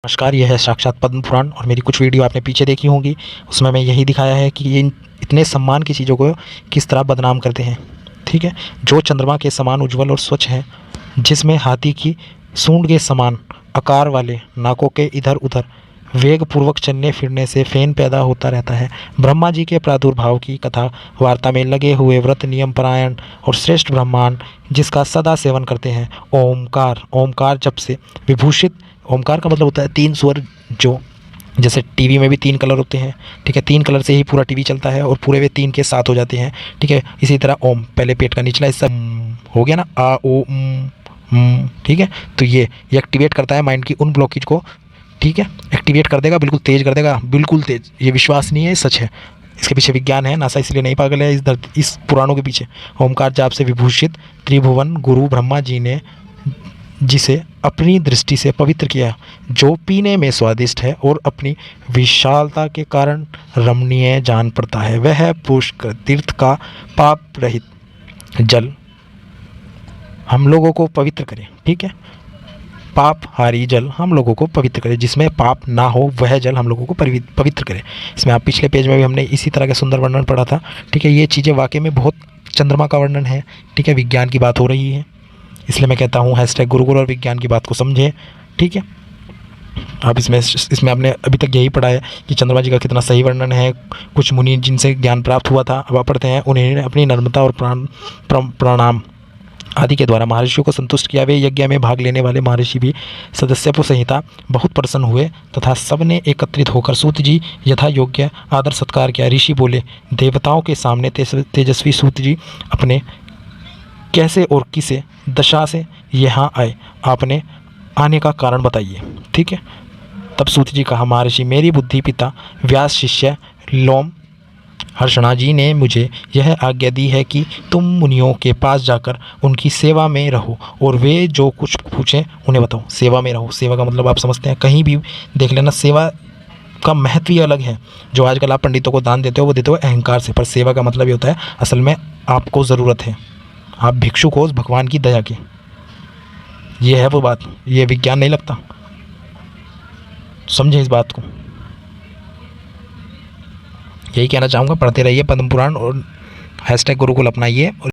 नमस्कार, यह है साक्षात पद्म पुराण और मेरी कुछ वीडियो आपने पीछे देखी होंगी। उसमें मैं यही दिखाया है कि ये इतने सम्मान की चीज़ों को किस तरह बदनाम करते हैं। ठीक है, जो चंद्रमा के समान उज्जवल और स्वच्छ है, जिसमें हाथी की सूंड के समान आकार वाले नाकों के इधर उधर वेग पूर्वक चलने फिरने से फेन पैदा होता रहता है। ब्रह्मा जी के प्रादुर्भाव की कथा वार्ता में लगे हुए व्रत नियम परायण और श्रेष्ठ ब्रह्मांड जिसका सदा सेवन करते हैं। ओमकार, ओमकार जब से विभूषित। ओमकार का मतलब होता है तीन स्वर। जो जैसे टीवी में भी तीन कलर होते हैं, ठीक है, तीन कलर से ही पूरा टीवी चलता है और पूरे वे तीन के साथ हो जाते हैं। ठीक है, इसी तरह ओम, पहले पेट का निचला हिस्सा हो गया ना, आ ओ ठीक है। तो ये एक्टिवेट करता है माइंड की उन ब्लॉकेज को। ठीक है, एक्टिवेट कर देगा, बिल्कुल तेज कर देगा, बिल्कुल तेज। ये विश्वास नहीं है, सच है। इसके पीछे विज्ञान है, नासा इसलिए नहीं पागल है इस पुराणों के पीछे। ओमकार जाप से विभूषित त्रिभुवन गुरु ब्रह्मा जी ने जिसे अपनी दृष्टि से पवित्र किया, जो पीने में स्वादिष्ट है और अपनी विशालता के कारण रमणीय जान पड़ता है, वह पुष्कर तीर्थ का पाप रहित जल हम लोगों को पवित्र करे। ठीक है, पाप हारी जल हम लोगों को पवित्र करे, जिसमें पाप ना हो वह जल हम लोगों को पवित्र करे। इसमें आप पिछले पेज में भी हमने इसी तरह का सुंदर वर्णन पढ़ा था। ठीक है, ये चीज़ें वाकई में बहुत चंद्रमा का वर्णन है। ठीक है, विज्ञान की बात हो रही है, इसलिए मैं कहता हूँ हैशटैग गुरुकुल और विज्ञान की बात को समझें। ठीक है, आप इसमें आपने अभी तक यही पढ़ा है कि चंद्रमा जी का कितना सही वर्णन है। कुछ मुनि जिनसे ज्ञान प्राप्त हुआ था, अब आप पढ़ते हैं, उन्हें अपनी नर्मता और प्रणाम आदि के द्वारा महर्षियों को संतुष्ट किया। वे यज्ञ में भाग लेने वाले महर्षि भी सदस्यत्व संहिता बहुत प्रसन्न हुए तथा सबने एकत्रित होकर सूत जी यथा योग्य आदर सत्कार किया। ऋषि बोले, देवताओं के सामने तेजस्वी सूत जी अपने कैसे और किसे दशा से यहाँ आए, आपने आने का कारण बताइए। ठीक है, तब सूत जी कहा, महर्षि, मेरी बुद्धि पिता व्यास शिष्य लोम हर्षणा जी ने मुझे यह आज्ञा दी है कि तुम मुनियों के पास जाकर उनकी सेवा में रहो और वे जो कुछ पूछें उन्हें बताओ। सेवा में रहो, सेवा का मतलब आप समझते हैं, कहीं भी देख लेना, सेवा का महत्व ही अलग है। जो आजकल आप पंडितों को दान देते हो वो देते हो अहंकार से, पर सेवा का मतलब ये होता है असल में आपको ज़रूरत है, आप भिक्षुक हो भगवान की दया की। ये है वो बात, ये विज्ञान नहीं लगता। समझें इस बात को, यही कहना चाहूँगा। पढ़ते रहिए पद्म पुराण और हैशटैग गुरुकुल अपनाइए।